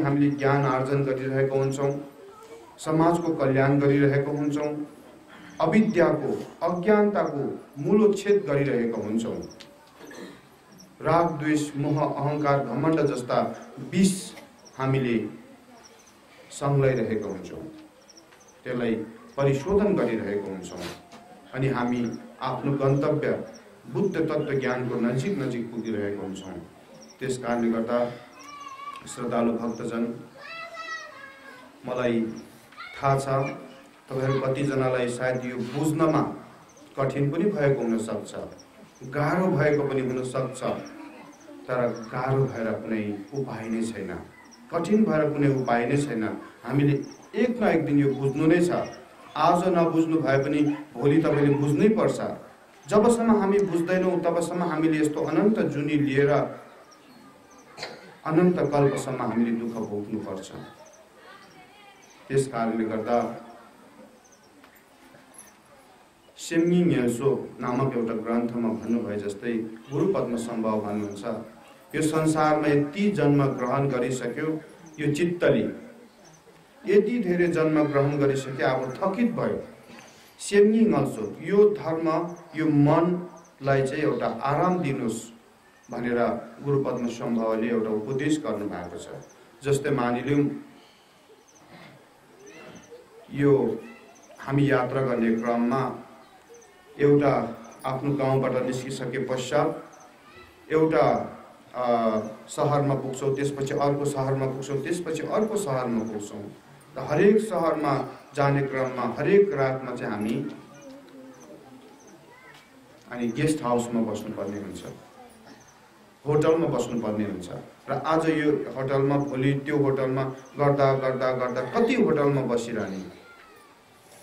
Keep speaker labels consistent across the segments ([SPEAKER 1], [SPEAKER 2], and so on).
[SPEAKER 1] हामीले ज्ञान आर्जन गरिरहेका हुन्छौँ, समाजको कल्याण गरिरहेका हुन्छौँ, अविद्याको अज्ञानताको मूलोच्छेद गरिरहेका हुन्छौँ। राग द्वेष मोह अहंकार घमण्ड जस्ता विष हामीले संलैरहेका हुन्छौँ, त्यसलाई परिशोधन गरिरहेका हुन्छौँ अनि हामी आफ्नो गन्तव्य बुद्ध तत्त्व ज्ञानको नजिक नजिक पुगिरहेका हुन्छौँ। त्यस कारणले गर्दा श्रद्धालु भक्तजन, मलाई थाहा छ तपाईहरु कतिजनालाई सायद यो बुझ्नमा कठिन पनि भएको हुन सक्छ, गाह्रो भएको पनि हुन सक्छ, तर गाह्रो भएर कुनै उपाय नै छैन, कठिन भएर कुनै उपाय नै छैन। हामीले एक न एक दिन यो बुझ्नु नै छ। आज नबुझ्नु भए पनि भोलि तपाईले बुझ्नै पर्छ। जबसम्म हामी बुझ्दैनौं तबसम्म हामीले यस्तो अनन्त जुनी लिएर अनन्त कल्पसम्म हामीले दुःख भोग्नु पर्छ। त्यस कारणले गर्दा सेम्गी न्यासो नामक एउटा ग्रन्थमा भन्नुभए जस्तै गुरु पद्मसम्भव भन्नुहुन्छ, यो संसारमा यति जन्म ग्रहण गरिसक्यो, यो चित्तले यति धेरै जन्म ग्रहण गरिसके, अब थकित भयो। सेम्गी न्यासो, यो धर्म यो मनलाई चाहिँ एउटा आराम दिनुस् भनेर गुरु पद्मसम्भवले एउटा उपदेश गर्नु भएको छ। जस्तै मानिलिउँ यो हामी यात्रा गर्ने क्रममा एउटा आफ्नो गाउँबाट निस्किसके पश्चात एउटा शहरमा पुग्छौं, त्यसपछि अर्को शहरमा पुग्छौं, त्यसपछि अर्को शहरमा पुग्छौं। र हरेक शहरमा जाने क्रममा हरेक रातमा चाहिँ हामी अनि गेस्ट हाउसमा बस्नुपर्ने हुन्छ, होटलमा बस्नुपर्ने हुन्छ। र आज यो होटलमा भोलि त्यो होटलमा गर्दा गर्दा गर्दा कति होटलमा बसिरहने,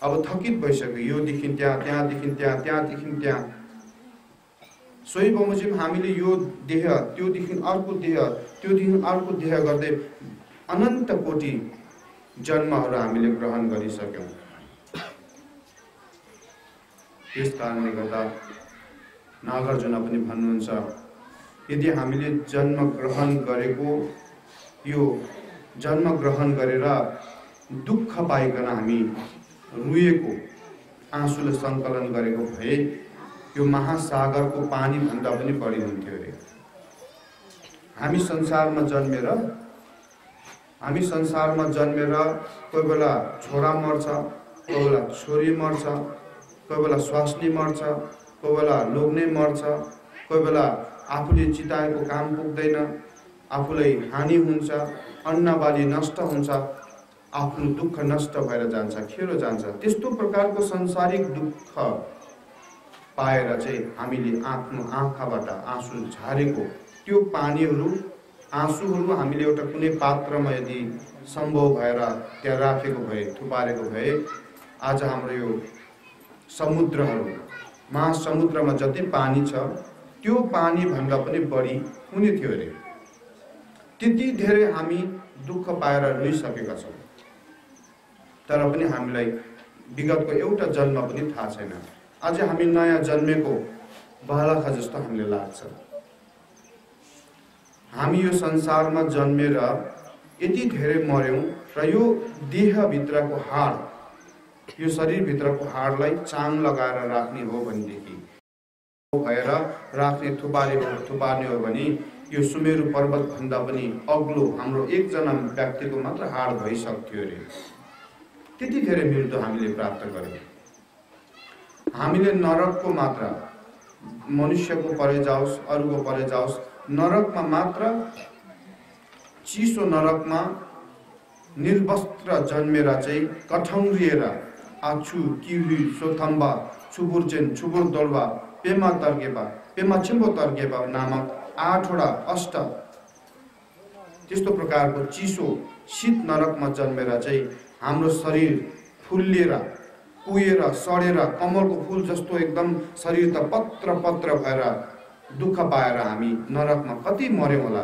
[SPEAKER 1] अब थकित भइसक्यो। योदेखि त्यहाँ, त्यहाँदेखि त्यहाँ, त्यहाँदेखि त्यहाँ। सोही बमोजिम हामीले यो देह, त्योदेखि अर्को देह, त्योदेखि अर्को देह गर्दै अनन्त कोटि जन्महरू हामीले ग्रहण गरिसक्यौं। त्यस कारणले गर्दा नागार्जुन पनि भन्नुहुन्छ, यदि हामीले जन्म ग्रहण गरेको, यो जन्म ग्रहण गरेर दुःख पाइकन हामी रुएको आँसुले सङ्कलन गरेको भए यो महासागरको पानी भन्दा पनि बढी हुन्थ्यो अरे। हामी संसारमा जन्मेर कोही बेला छोरा मर्छ, कोही बेला छोरी मर्छ, कोही बेला स्वास्नी मर्छ, कोही बेला लोग्ने मर्छ, कोही बेला आफूले चिताएको काम पुग्दैन, आफूलाई हानि हुन्छ, अन्नबाली नष्ट हुन्छ, आफ्नो दुःख नष्ट भएर जान्छ, खेरो जान्छ। त्यस्तो प्रकारको संसारिक दुःख पाएर चाहिँ हामीले आफ्नो आँखाबाट आँसु झारेको त्यो पानीहरू, आँसुहरू हामीले एउटा कुनै पात्रमा यदि सम्भव भएर त्यहाँ राखेको भए, थुपारेको भए, आज हाम्रो यो समुद्रहरू, महासमुद्रमा जति पानी छ त्यो पानी भन्दा पनि बढी हुने थियो अरे। त्यति धेरै हामी दुःख पाएर रुइसकेका छौँ, तर पनि हामीलाई विगतको एउटा जन्म पनि थाहा छैन। आज हामी नयाँ जन्मेको बालक जस्तो हामीलाई लाग्छ। हामी यो संसारमा जन्मेर यति धेरै मर्यौं र यो देहभित्रको हाड, यो शरीरभित्रको हाडलाई चाङ लगाएर राख्ने हो भनेदेखि, भएर राख्ने थुपार्ने हो भने यो सुमेरु पर्वत भन्दा पनि अग्लो हाम्रो एकजना व्यक्तिको मात्र हाड भइसक्थ्यो अरे। त्यति धेरै मृत्यु हामीले प्राप्त गर्यौं। हामीले नरकको मात्रा, मनुष्यको परे जाओस्, अरूको परे जाओस्, नरकमा मात्र, चिसो नरकमा निर्वस्त्र जन्मेर चाहिँ कठौरिएर आछु किवी सोथम्बा छुबुर्चेन छुबुर दोल्वा पेमा तर्गेबा पेमा छिम्बो तर्गेबा नामक 8वटा अष्ट त्यस्तो प्रकारको चिसो शीत नरकमा जन्मेर चाहिँ हाम्रो शरीर फुल्लिएर कुहेर सडेर कमलको फूल जस्तो एकदम शरीर त पत्र पत्र भएर दुःख पाएर हामी नरकमा कति मर्यौं होला।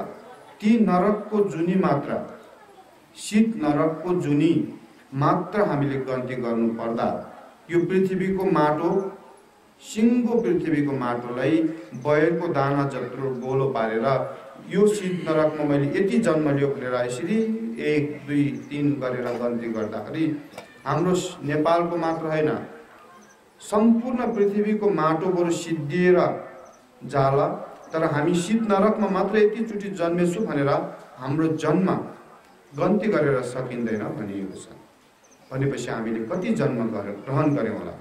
[SPEAKER 1] ती नरकको जुनी मात्र, शीत नरकको जुनी मात्र हामीले गन्ती गर्नु पर्दा यो पृथ्वीको माटो, सिङ्गो पृथ्वीको माटोलाई बयरको दाना जत्रो गोलो पारेर यो शीत नरकमा मैले यति जन्म लियो भनेर 1, 2, 3 गरेर गन्ती गर्दाखेरि हाम्रो नेपालको मात्र होइन, सम्पूर्ण पृथ्वीको माटो बरु सिद्धिएर जाला। तर हामी शीत नरकमा मात्र यतिचोटि जन्मेछु भनेर हाम्रो जन्म गन्ती गरेर सकिँदैन भनिएको छ। भनेपछि हामीले कति जन्म ग्रहण गर्यौँ होला।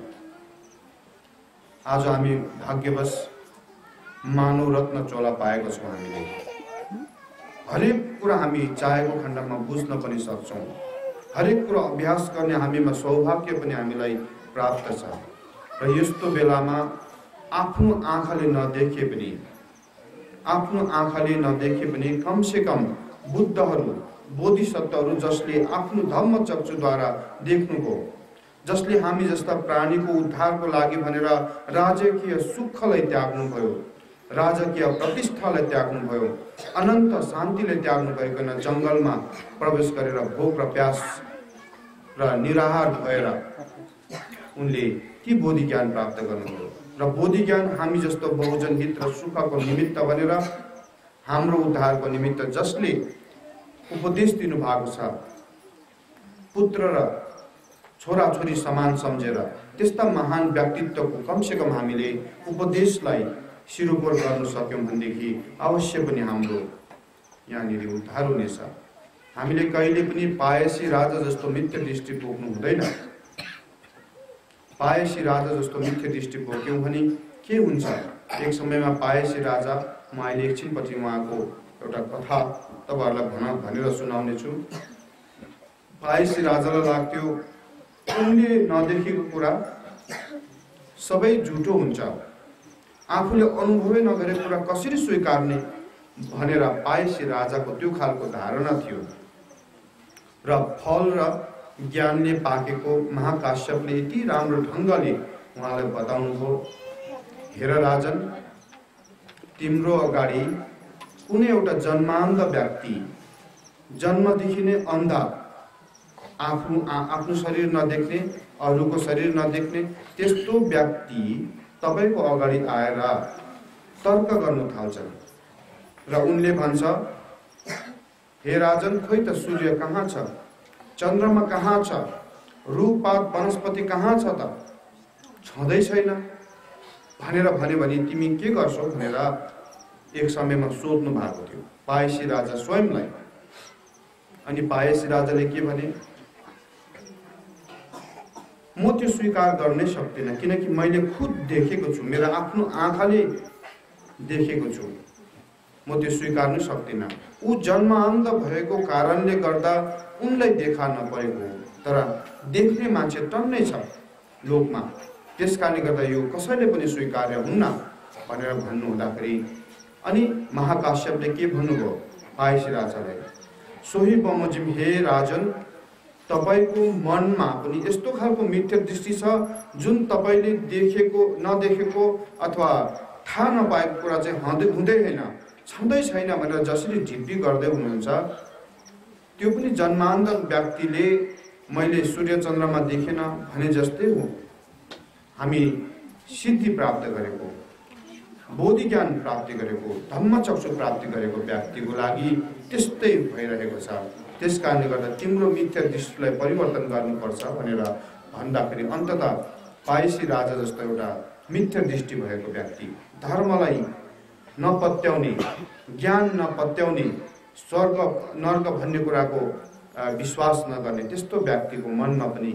[SPEAKER 1] आज हामी भाग्यवश मानव रत्न चोला पाएको छौँ। हामीले हरेक कुरा हामी चाहेको खण्डमा बुझ्न पनि सक्छौँ। हरेक कुरा अभ्यास गर्ने हामीमा सौभाग्य पनि हामीलाई प्राप्त छ। र यस्तो बेलामा आफ्नो आँखाले नदेखे पनि कमसे कम बुद्धहरू, बोधिसत्वहरू जसले आफ्नो धम्म चक्षुद्वारा देख्नुभयो, जसले हामी जस्ता प्राणीको उद्धारको लागि भनेर राजकीय सुखलाई त्याग्नुभयो, राजकीय प्रतिष्ठालाई त्याग्नुभयो, अनन्त शान्तिलाई त्याग्नु भइकन जङ्गलमा प्रवेश गरेर भोक र प्यास र निराहार भएर उनले ती बोधि ज्ञान प्राप्त गर्नुभयो। र बोधि ज्ञान हामी जस्तो बहुजन हित र सुखको निमित्त बनेर हाम्रो उद्धारको निमित्त जसले उपदेश दिनुभएको छ, पुत्र र छोराछोरी समान सम्झेर त्यस्ता महान व्यक्तित्वको कमसेकम हामीले उपदेशलाई सिरोपर गर्न सक्यौँ भनेदेखि अवश्य पनि हाम्रो यहाँनिर उद्धार हुनेछ। हामीले कहिले पनि पायसी राजा जस्तो मिथ्या दृष्टि पोख्नु हुँदैन। पायसी राजा जस्तो मिथ्या दृष्टि पोख्यौँ भने के हुन्छ? एक समयमा पायसी राजा, म अहिले एकछिनपछि उहाँको एउटा कथा तपाईँहरूलाई भनेर सुनाउने छु। पायसी राजालाई लाग्थ्यो उनले नदेखेको कुरा सबै झुटो हुन्छ, आफूले अनुभवै नगरेको कुरा कसरी स्वीकार्ने भनेर पायसी राजाको त्यो खालको धारणा थियो। र फल र ज्ञानले पाकेको महाकाश्यपले यति राम्रो ढङ्गले उहाँलाई बताउनुभयो, हेर राजन, तिम्रो अगाडि कुनै एउटा जन्मान्ध व्यक्ति, जन्मदेखि नै अन्धा, आफ्नो शरीर नदेख्ने, अरूको शरीर नदेख्ने त्यस्तो व्यक्ति तपाईको अगाडि आएर तर्क गर्नु थाल्छन्। र उनले भन्छ, हे राजन, खोइ त सूर्य कहाँ छ, चन्द्रमा कहाँ छ, रुखपात वनस्पति कहाँ छ त? छँदै छैन भनेर भन्यो भने तिमी के गर्छौ भनेर एक समयमा सोध्नु भएको थियो पायसी राजा स्वयंलाई। अनि पायसी राजाले के भने, म त्यो स्वीकार गर्नै सक्दिनँ, किनकि मैले खुद देखेको छु, मेरो आफ्नो आँखाले देखेको छु, म त्यो स्वीकार्न सक्दिनँ। ऊ जन्मान्ध भएको कारणले गर्दा उनलाई देखा नपरेको हो, तर देख्ने मान्छे टन्नै छ लोकमा, त्यस कारणले गर्दा यो कसैले पनि स्वीकार्य हुन्न भनेर भन्नु हुँदाखेरि अनि महाकाश्यपले के भन्नुभयो पायसी राजालाई, सोही बमोजिम, हे राजन, तपाईको मनमा पनि यस्तो खालको मिथ्या दृष्टि छ जुन तपाईले देखेको नदेखेको अथवा थाहा नपाएको कुरा चाहिँ हुँदै होइन, छँदै छैन भनेर जसरी ढिप्पी गर्दै हुनुहुन्छ, त्यो पनि जन्मान्ध व्यक्तिले मैले सूर्य चन्द्रमा देखेन भने जस्तै हो। हामी सिद्धि प्राप्त गरेको, बोधि ज्ञान प्राप्ति गरेको, धम्मचक्षु प्राप्ति गरेको व्यक्तिको लागि त्यस्तै भइरहेको छ। त्यस कारणले गर्दा तिम्रो मिथ्या दृष्टिलाई परिवर्तन गर्नुपर्छ भनेर भन्दाखेरि अन्ततः पायसी राजा जस्तो एउटा मिथ्या दृष्टि भएको व्यक्ति, धर्मलाई नपत्याउने, ज्ञान नपत्याउने, स्वर्ग नर्क भन्ने कुराको विश्वास नगर्ने त्यस्तो व्यक्तिको मनमा पनि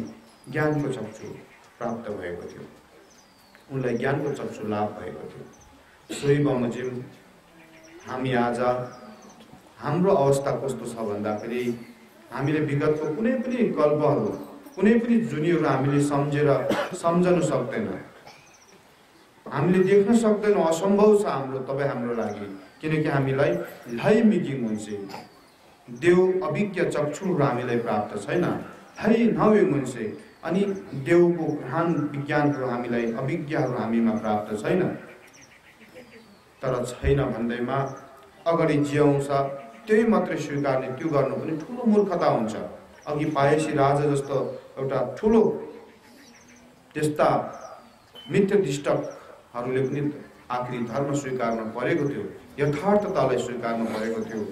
[SPEAKER 1] ज्ञानको चक्षु प्राप्त भएको थियो, उनलाई ज्ञानको चक्षु लाभ भएको थियो। सोही बमोजिम, हामी आज हाम्रो अवस्था कस्तो छ भन्दाखेरि हामीले विगतको कुनै पनि कल्पहरू, कुनै पनि जुनीहरू हामीले सम्झन सक्दैन, हामीले देख्न सक्दैनौँ, असम्भव छ हाम्रो लागि, किनकि हामीलाई लै मिकिङ हुन्छ, देव अभिज्ञ चक्षुहरू हामीलाई प्राप्त छैन, लै नवे हुन्छ, अनि देवको गहन विज्ञानहरू हामीलाई, अभिज्ञहरू हामीमा प्राप्त छैन। तर छैन भन्दैमा अगाडि जे आउँछ त्यही मात्रै स्वीकार्ने, त्यो गर्नु पनि ठुलो मूर्खता हुन्छ। अघि पायसी राजा जस्तो एउटा ठुलो त्यस्ता मिथ्या दृष्टहरूले पनि आखिरी धर्म स्वीकार्न परेको थियो, यथार्थतालाई स्वीकार्नु परेको थियो,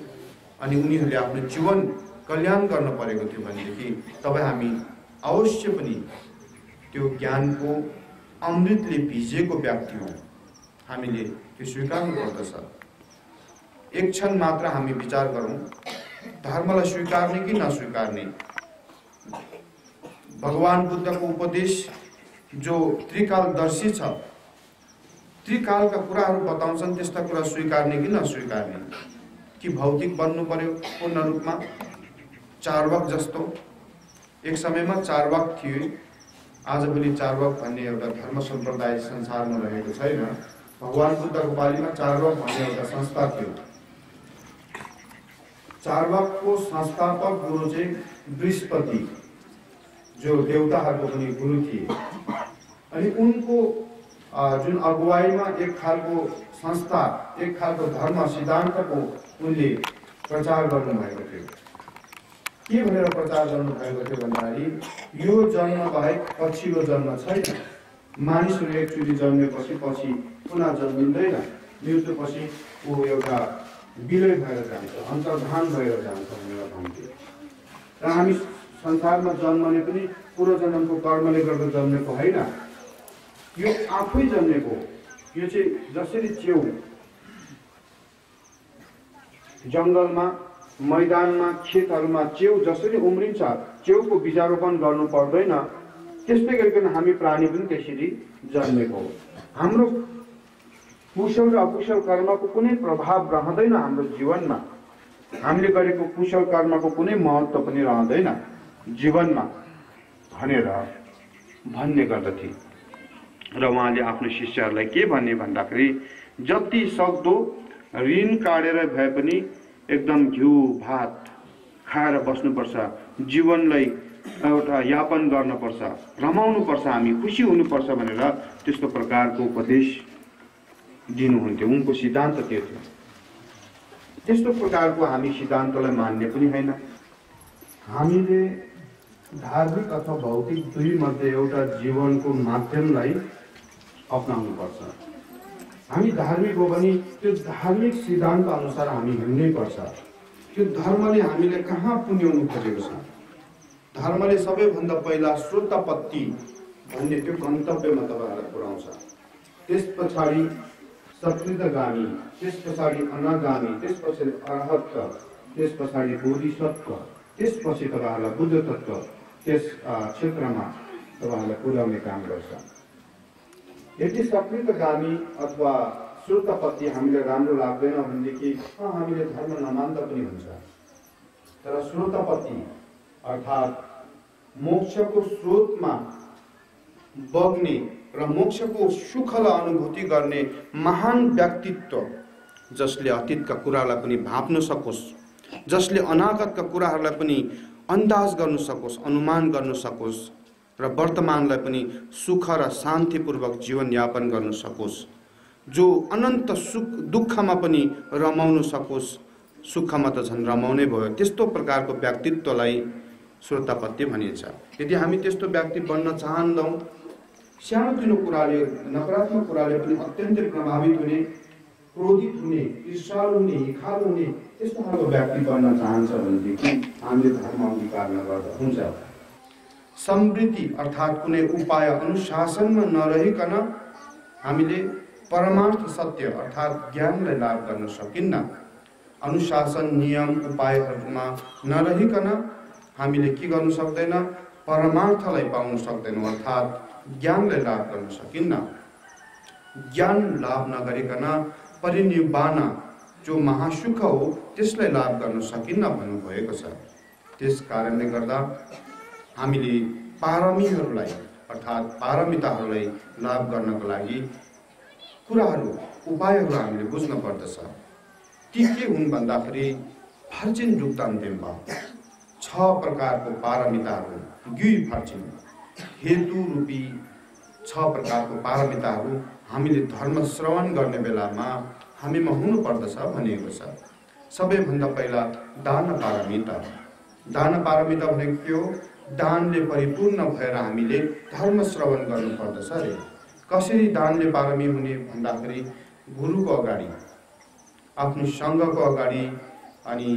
[SPEAKER 1] अनि उनीहरूले आफ्नो जीवन कल्याण गर्न परेको थियो भनेदेखि तपाईँ हामी अवश्य पनि त्यो ज्ञानको अमृतले भिजेको व्यक्ति हौँ, हामीले त्यो स्वीकार्नु पर्दछ। एक क्षण मात्र हामी विचार गरौँ, धर्मलाई स्वीकार्ने कि नस्वीकार्ने। भगवान बुद्धको उपदेश जो त्रिकालदर्शी छ, त्रिकालका कुराहरू बताउँछन्, त्यस्ता कुरा स्वीकार्ने कि नस्वीकार्ने। कि भौतिक बन्नु पर्यो पूर्ण रूपमा, चारवाक जस्तो। एक समयमा चारवाक थियो, आजभोलि चारवाक भन्ने एउटा धर्म सम्प्रदाय संसारमा रहेको छैन। भगवान बुद्धको पालिमा चारवाक भन्ने एउटा संस्था थियो। चारवाकको संस्थापक गुरु चाहिँ बृहस्पति, जो देवताहरूको पनि गुरु थिए। अनि उनको जुन अगुवाईमा एक खालको संस्था, एक खालको धर्म सिद्धान्तको उनले प्रचार गर्नुभएको थियो। के भनेर प्रचार गर्नुभएको थियो भन्दाखेरि यो जन्म बाहेक पछिल्लो जन्म छैन। मानिसहरू एकचोटि जन्मेपछि पछि पुनः जन्मिँदैन, मृत्युपछि ऊ एउटा विलय भएर जान्छ, अन्तर्धान भएर जान्छ भनेर भन्थ्यो। र हामी संसारमा जन्मने पनि पूर्व जन्मको कर्मले गर्दा जन्मेको होइन, यो आफै जन्मेको। यो चाहिँ जसरी च्याउ जङ्गलमा, मैदानमा, खेतहरूमा च्याउ जसरी उम्रिन्छ, च्याउको बीजारोपण गर्नु पर्दैन, त्यस्तै गरिकन हामी प्राणी पनि त्यसरी जन्मेको हो। हाम्रो कुशल र अकुशल कर्मको कुनै प्रभाव रहँदैन हाम्रो जीवनमा। हामीले गरेको कुशल कर्मको कुनै महत्त्व पनि रहँदैन जीवनमा भनेर भन्ने गर्दथे। र उहाँले आफ्नो शिष्यहरूलाई के भन्ने भन्दाखेरि जति सक्दो ऋण काटेर भए पनि एकदम घिउ भात खाएर बस्नुपर्छ, जीवनलाई एउटा यापन गर्नुपर्छ, रमाउनुपर्छ, हामी खुसी हुनुपर्छ भनेर त्यस्तो प्रकारको उपदेश दिनुहुन्थ्यो। उनको सिद्धान्त त्यो थियो। त्यस्तो प्रकारको हामी सिद्धान्तलाई मान्ने पनि होइन। हामीले धार्मिक अथवा भौतिक दुई मध्ये एउटा जीवनको माध्यमलाई अपनाउनु पर्छ। हामी धार्मिक हो भने त्यो धार्मिक सिद्धान्त अनुसार हामी हिँड्नै पर्छ। त्यो धर्मले हामीले कहाँ पुर्याउनु खोजेको छ? धर्मले सबैभन्दा पहिला श्रोतापत्ति भन्ने त्यो गन्तव्यमा तपाईँहरूलाई पुर्याउँछ। त्यस पछाडि सकृतगामी, त्यस पछाडि अनागामी, त्यस पछाडि अरहत, त्यस पछाडि बोधिसत्व, त्यसपछि तपाईँहरूलाई बुद्ध तत्व त्यस क्षेत्रमा तपाईँहरूलाई पुर्याउने काम गर्छ। यदि सकृतगामी अथवा श्रोतापत्ति हामीले राम्रो लाग्दैन भनेदेखि हामीले धर्म नमान्दा पनि हुन्छ। तर श्रोतापत्ति अर्थात् मोक्षको स्रोतमा बग्ने र मोक्षको सुखलाई अनुभूति गर्ने महान व्यक्तित्व, जसले अतीतका कुरालाई पनि भाप्न सकोस्, जसले अनागतका कुराहरूलाई पनि अन्दाज गर्न सकोस्, अनुमान गर्न सकोस् र वर्तमानलाई पनि सुख र शान्तिपूर्वक जीवनयापन गर्न सकोस्, जो अनन्त सुख दुःखमा पनि रमाउन सकोस्। सुखमा त झन् रमाउनै भयो। त्यस्तो प्रकारको व्यक्तित्वलाई श्रोतापत्ति भनिन्छ। यदि हामी त्यस्तो व्यक्ति बन्न चाहन्छौँ, सानोतिनो कुराले, नकारात्मक कुराले पनि अत्यन्तै प्रभावित हुने, क्रोधित हुने, ईर्ष्यालु हुने, हिखालु हुने त्यस्तो खालको व्यक्ति बन्न चाहन्छ भनेदेखि हामीले धर्म अंगीकार नगर्दा हुन्छ। समृद्धि अर्थात् कुनै उपाय अनुशासनमा नरहिकन हामीले परमार्थ सत्य अर्थात् ज्ञानलाई लाभ गर्न सकिन्न। अनुशासन नियम उपायहरूमा नरहिकन हामीले के गर्न सक्दैन? परमार्थलाई पाउन सक्दैनौँ, अर्थात् ज्ञानलाई लाभ गर्न सकिन्न। ज्ञान लाभ नगरिकन परिनिब्बान जो महासुख हो त्यसलाई लाभ गर्न सकिन्न भन्नुभएको छ। त्यस कारणले गर्दा हामीले पारमीहरूलाई अर्थात् पारमिताहरूलाई लाभ गर्नको लागि कुराहरू, उपायहरू हामीले बुझ्न पर्दछ। ती के हुन् भन्दाखेरि फर्चिन रुक्तान देम्बा 6 प्रकारको पारमिताहरू गुई फर्चिन हेतु रूपी 6 प्रकारको पारमिताहरू हामीले धर्म श्रवण गर्ने बेलामा हामीमा हुनु पर्दछ भनिएको छ। सबैभन्दा पहिला दान पारमिता। दान पारमिता भनेको के हो? दानले परिपूर्ण भएर हामीले धर्म श्रवण गर्नु पर्दछ रे। कसरी दानले पारमी हुने भन्दाखेरि गुरुको अगाडि, आफ्नो सङ्घको अगाडि अनि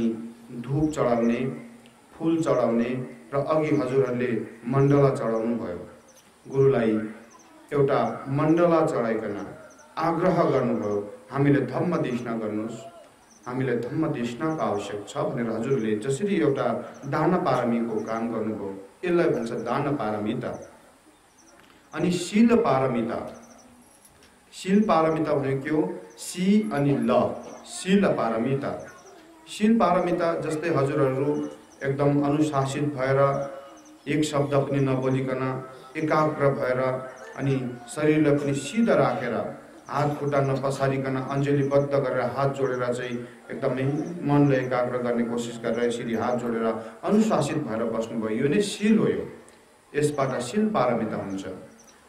[SPEAKER 1] धूप चढाउने, फूल चढाउने र अघि हजुरहरूले मण्डला चढाउनु भयो। गुरुलाई एउटा मण्डला चढाइकन आग्रह गर्नुभयो, हामीले धम्म देशना गर्नुहोस्, हामीलाई धम्म देशनाको आवश्यक छ भनेर हजुरले जसरी एउटा दान पारमीको काम गर्नुभयो, यसलाई भन्छ दान पारमिता। अनि शील पारमिता, शील पारमिता भनेको के हो? सी अनि ल, शील पारमिता। शील पारमिता जस्तै हजुरहरू एकदम अनुशासित भएर एक शब्द पनि नबोलिकन एकाग्र भएर अनि शरीरलाई पनि सिधा राखेर हात खुट्टा नपसारिकन अञ्जलीबद्ध गरेर हात जोडेर चाहिँ एकदमै मनलाई एकाग्र गर्ने कोसिस गरेर यसरी हात जोडेर अनुशासित भएर बस्नुभयो, यो नै शील हो। यसबाट शील पारमिता हुन्छ।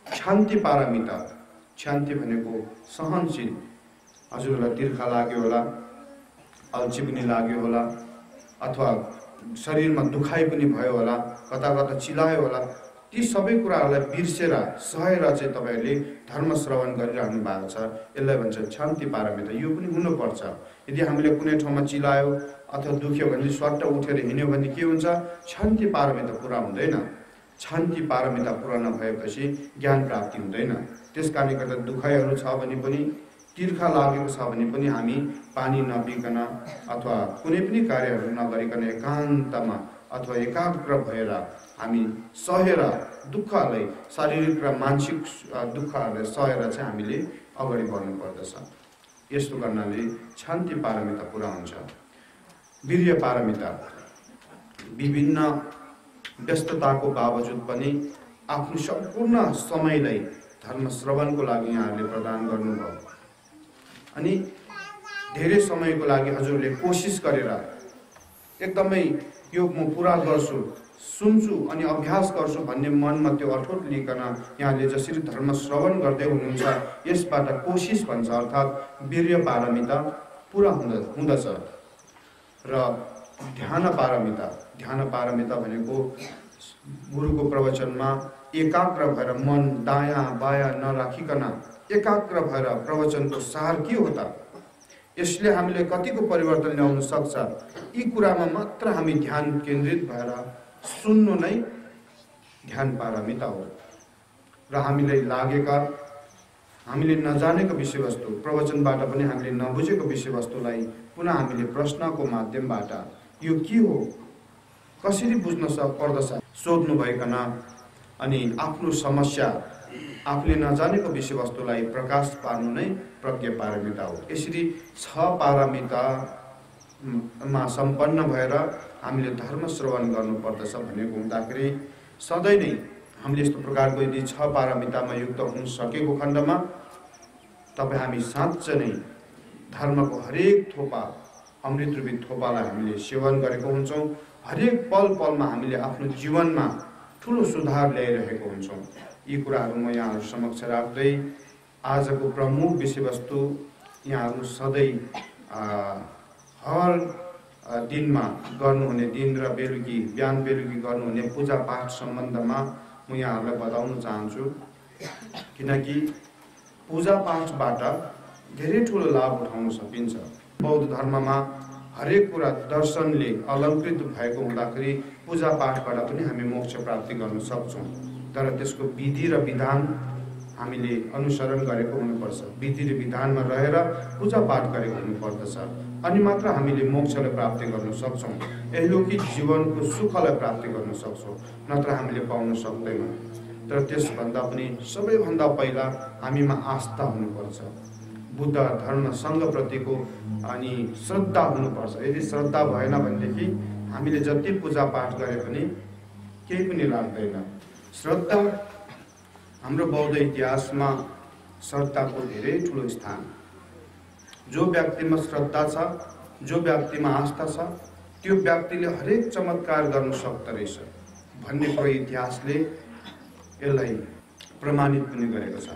[SPEAKER 1] शान्ति पारमिता, शान्ति भनेको सहनशील। हजुरलाई तिर्खा लाग्यो होला, अल्छी पनि लाग्यो होला, अथवा शरीरमा दुखाइ पनि भयो होला, कता कता चिलायो होला, ती सबै कुराहरूलाई बिर्सेर सहेर चाहिँ तपाईँहरूले धर्म श्रवण गरिरहनु भएको छ। यसलाई भन्छ शान्ति पारमिता। यो पनि हुनुपर्छ। यदि हामीले कुनै ठाउँमा चिलायो अथवा दुख्यो भने स्वाट्ट उठेर हिँड्यो भने के हुन्छ? शान्ति पारमिता पुरा हुँदैन। शान्ति पारमिता पुरा नभएपछि ज्ञान प्राप्ति हुँदैन। त्यस कारणले गर्दा दुखाइहरू छ भने पनि, तिर्खा लागेको छ भने पनि हामी पानी नपिकन अथवा कुनै पनि कार्यहरू नगरिकन एकान्तमा अथवा एकाग्र भएर हामी सहेर दुःखलाई, शारीरिक र मानसिक दुःखहरूलाई सहेर चाहिँ हामीले अगाडि बढ्नु पर्दछ। यस्तो गर्नाले शान्ति पारमिता पुरा हुन्छ। वीर्य पारमिता, विभिन्न व्यस्तताको बावजुद पनि आफ्नो सम्पूर्ण समयलाई धर्म श्रवणको लागि यहाँहरूले प्रदान गर्नुभयो। अनि धेरै समयको लागि हजुरले कोसिस गरेर एकदमै यो म पुरा गर्छु, सुन्छु अनि अभ्यास गर्छु भन्ने मनमा त्यो अठोट लिकन यहाँले जसरी धर्म श्रवण गर्दै हुनुहुन्छ, यसबाट कोसिस भन्छ, अर्थात् वीर्य पारमिता पुरा हुँदछ। र ध्यान पारमिता, ध्यान पारमिता भनेको गुरुको प्रवचनमा एकाग्र भएर मन दायाँ बायाँ नराखिकन एकाग्र भएर प्रवचनको सार के हो त, यसले हामीले कतिको परिवर्तन ल्याउन सक्छ, यी कुरामा मात्र हामी ध्यान केन्द्रित भएर सुन्नु नै ध्यान पारमिता हो। र हामीलाई लागेका, हामीले नजानेको विषयवस्तु, प्रवचनबाट पनि हामीले नबुझेको विषयवस्तुलाई पुनः हामीले प्रश्नको माध्यमबाट यो के हो, कसरी बुझ्न पर्दछ सोध्नु भइकन अनि आफ्नो समस्या, आफूले नजानेको विषयवस्तुलाई प्रकाश पार्नु नै प्रज्ञा पारमिता हो। यसरी 6 पारमितामा सम्पन्न भएर हामीले धर्म श्रवण गर्नुपर्दछ भनेको हुँदाखेरि सधैँ नै हामीले यस्तो प्रकारको यदि 6 पारमितामा युक्त हुन सकेको खण्डमा तपाईँ हामी साँच्चै नै धर्मको हरेक थोपा, अमृत रूपी थोपालाई हामीले सेवन गरेको हुन्छौँ। हरेक पल पलमा हामीले आफ्नो जीवनमा ठुलो सुधार ल्याइरहेको हुन्छौँ। यी कुराहरू म यहाँहरू समक्ष राख्दै आजको प्रमुख विषयवस्तु यहाँहरू सधैँ हर दिनमा गर्नुहुने, दिन र बेलुकी, बिहान बेलुकी गर्नुहुने पूजा पाठ सम्बन्धमा म यहाँहरूलाई बताउन चाहन्छु। किनकि पूजा पाठबाट धेरै ठुलो लाभ उठाउन सकिन्छ। बौद्ध धर्ममा हरेक कुरा दर्शनले अलङ्कृत भएको हुँदाखेरि पूजा पाठबाट पनि हामी मोक्ष प्राप्ति गर्न सक्छौँ। तर त्यसको विधि र विधान हामीले अनुसरण गरेको हुनुपर्छ। विधि र विधानमा रहेर पूजा पाठ गरेको हुनुपर्दछ, अनि मात्र हामीले मोक्षलाई प्राप्ति गर्न सक्छौँ, यहीलौकिक जीवनको सुखलाई प्राप्ति गर्न सक्छौँ, नत्र हामीले पाउन सक्दैनौँ। तर त्यसभन्दा पनि सबैभन्दा पहिला हामीमा आस्था हुनुपर्छ, बुद्ध धर्म सङ्घप्रतिको अनि श्रद्धा हुनुपर्छ। यदि श्रद्धा भएन भनेदेखि हामीले जति पूजा पाठ गरे पनि केही पनि लाग्दैन। श्रद्धा, हाम्रो बौद्ध इतिहासमा श्रद्धाको धेरै ठुलो स्थान। जो व्यक्तिमा श्रद्धा छ, जो व्यक्तिमा आस्था छ, त्यो व्यक्तिले हरेक चमत्कार गर्न सक्दो रहेछ भन्ने कुरो इतिहासले यसलाई प्रमाणित पनि गरेको छ।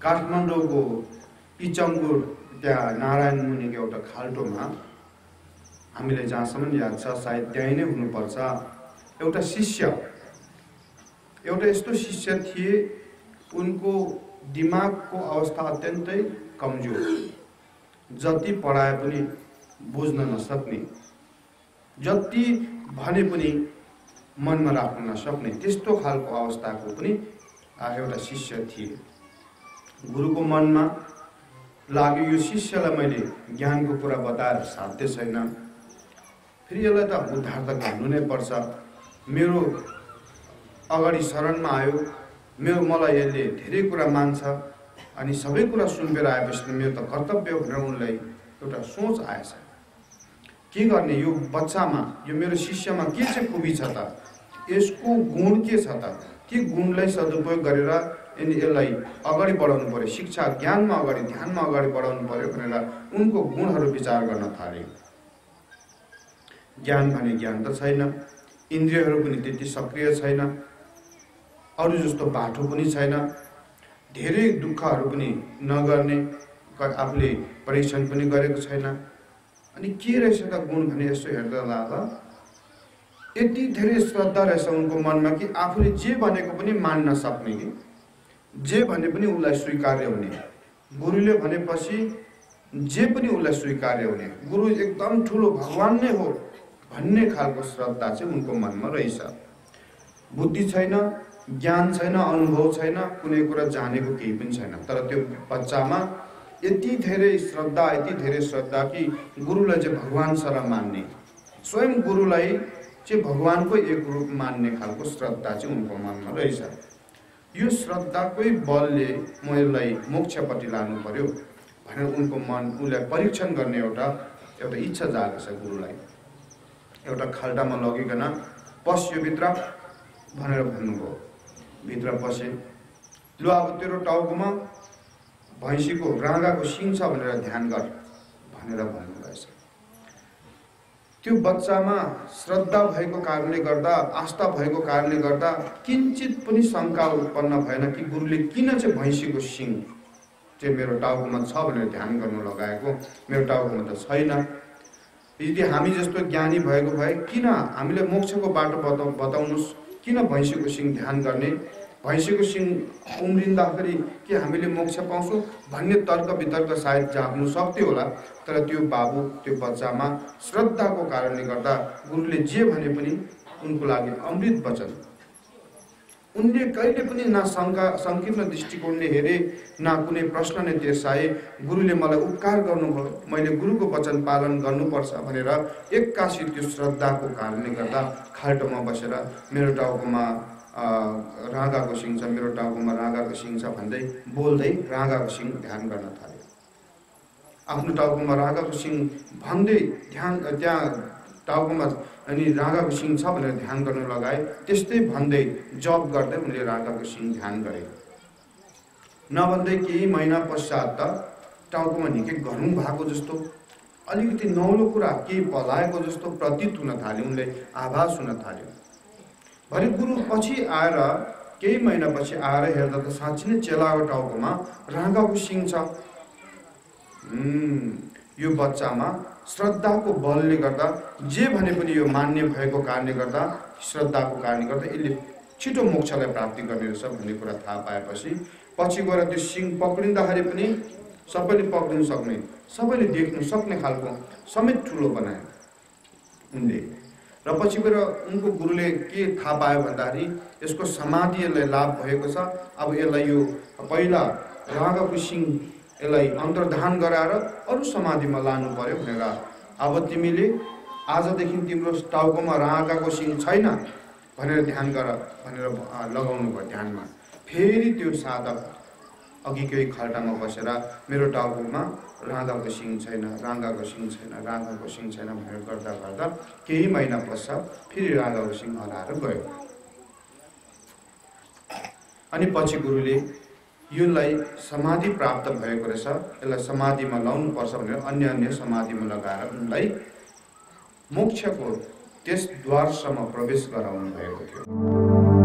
[SPEAKER 1] काठमाडौँको इचङ्गुर त्यहाँ नारायण मुनिको एउटा खाल्टोमा, हामीलाई जहाँसम्म याद छ सायद त्यहीँ नै हुनुपर्छ, एउटा शिष्य, एउटा यस्तो शिष्य थिए, उनको दिमागको अवस्था अत्यन्तै कमजोर, जति पढाए पनि बुझ्न नसक्ने, जति भने पनि मनमा राख्न नसक्ने त्यस्तो खालको अवस्थाको पनि एउटा शिष्य थिए। गुरुको मनमा लाग्यो यो शिष्यलाई मैले ज्ञानको कुरा बताएर साध्य छैन, फेरि यसलाई त उद्धार त गर्नु नै पर्छ। मेरो अगाडि शरणमा आयो, मलाई यसले धेरै कुरा मान्छ अनि सबै कुरा सुनेर आएपछि मेरो त कर्तव्य हो भनेर उनलाई एउटा सोच आएछ। के गर्ने यो बच्चामा, यो मेरो शिष्यमा के चाहिँ खुबी छ त, यसको गुण के छ त, के गुणलाई सदुपयोग गरेर यसलाई अगाडि बढाउनु पर्यो, शिक्षा ज्ञानमा अगाडि ध्यानमा अगाडि बढाउनु पर्यो भनेर उनको गुणहरू विचार गर्न थाले। ज्ञान भने ज्ञान त छैन, इन्द्रियहरू पनि त्यति सक्रिय छैन, अरू जस्तो बाटो पनि छैन, धेरै दुःखहरू पनि नगर्ने, आफूले परीक्षण पनि गरेको छैन। अनि के रहेछ त गुण भने यसो हेर्दा लाग्दा यति धेरै श्रद्धा रहेछ उनको मनमा कि आफूले जे भनेको पनि मान्न सक्ने, कि जे भने पनि उसलाई स्वीकार्य हुने, गुरुले भनेपछि जे पनि उसलाई स्वीकार्य हुने, गुरु एकदम ठुलो भगवान नै हो भन्ने खालको श्रद्धा चाहिँ उनको मनमा रहेछ। बुद्धि छैन, ज्ञान छैन, अनुभव छैन, कुनै कुरा जानेको केही पनि छैन, तर त्यो बच्चामा यति धेरै श्रद्धा कि गुरुलाई चाहिँ भगवान सर मान्ने, स्वयं गुरुलाई चाहिँ भगवानको एक रूप मान्ने खालको श्रद्धा चाहिँ उनको मनमा रहेछ। यो श्रद्धाकै बलले म यसलाई मोक्षपट्टि लानु पर्यो भनेर उनको मन उसलाई परीक्षण गर्ने एउटा इच्छा जागेको छ। गुरुलाई एउटा खाल्टामा लगिकन पस्यो भित्र भनेर भन्नुभयो। भित्र पसे, लु अब तेरो टाउकोमा भैँसीको राँगाको सिङ छ भनेर ध्यान गर भनेर भन्नुभएछ। त्यो बच्चामा श्रद्धा भएको कारणले गर्दा, आस्था भएको कारणले गर्दा किञ्चित पनि शङ्का उत्पन्न भएन कि गुरुले किन चाहिँ भैँसीको सिङ चाहिँ मेरो टाउकोमा छ भनेर ध्यान गर्नु लगाएको, मेरो टाउकोमा त छैन। यदि हामी जस्तो ज्ञानी भएको भए किन हामीले मोक्षको बाटो बताउनुहोस्, किन भैँसीको सिङ ध्यान गर्ने, भैँसीको सिङ उम्रिँदाखेरि के हामीले मोक्ष पाउँछौँ भन्ने तर्क वितर्क सायद जाग्नु सक्थ्यो होला। तर त्यो बाबु, त्यो बच्चामा श्रद्धाको कारणले गर्दा गुरुले जे भने पनि उनको लागि अमृत वचन। उनले कहिले पनि न संकीर्ण दृष्टिकोणले हेरे, न कुनै प्रश्न नै तेर्साए। गुरुले मलाई उपकार गर्नुभयो, मैले गुरुको वचन पालन गर्नुपर्छ भनेर एक्कासी त्यो श्रद्धाको कारणले गर्दा खाल्टोमा बसेर मेरो टाउकोमा राँगाको सिङ छ, मेरो टाउकोमा राँगाको सिङ छ भन्दै बोल्दै राँगाको सिङ ध्यान गर्न थाले। आफ्नो टाउकोमा राँगाको सिङ भन्दै त्यहाँ टाउकोमा अनि राँगाको सिङ छ भनेर ध्यान गर्न लगाए। त्यस्तै भन्दै जप गर्दै उनले राँगाको सिङ ध्यान गरे। नभन्दै केही महिना पश्चात त टाउकोमा निकै गरौँ भएको जस्तो, अलिकति नौलो कुरा केही पलाएको जस्तो प्रतीत हुन थाल्यो, उनले आभास हुन थाल्यो। भरे गुरु पछि आएर, केही महिनापछि आएर हेर्दा त साँच्चै नै चेलाको टाउकोमा राँगाको सिङ छ। यो बच्चामा श्रद्धाको बलले गर्दा, जे भने पनि यो मान्य भएको कारणले गर्दा, श्रद्धाको कारणले गर्दा यसले छिटो मोक्षलाई प्राप्ति गर्ने रहेछ भन्ने कुरा थाहा पाएपछि पछि गएर त्यो सिङ पक्रिँदाखेरि पनि सबैले पक्रिन सक्ने, सबैले देख्न सक्ने खालको समेत ठुलो बनाए उनले। र पछि गएर उनको गुरुले के थाहा पायो भन्दाखेरि यसको समाधि यसलाई लाभ भएको छ। अब यसलाई यो पहिला राँगाको सिङ यसलाई अन्तर्धान गराएर अरू समाधिमा लानु पर्यो भनेर, अब तिमीले आजदेखि तिम्रो टाउकोमा राँगाको सिङ छैन भनेर ध्यान गर भनेर लगाउनु भयो ध्यानमा। फेरि त्यो साधक अघिकै खाल्टामा बसेर मेरो टाउकोमा राँगाको सिङ छैन, राँगाको सिङ छैन, राँगाको सिङ छैन भनेर गर्दा गर्दा केही महिना पश्चात फेरि राँगाको सिङ हराएर गयो। अनि पछि गुरुले योलाई समाधि प्राप्त भएको रहेछ, यसलाई समाधिमा लाउनु पर्छ भनेर अन्य समाधिमा लगाएर उनलाई मोक्षको त्यस द्वारसम्म प्रवेश गराउनु भएको थियो।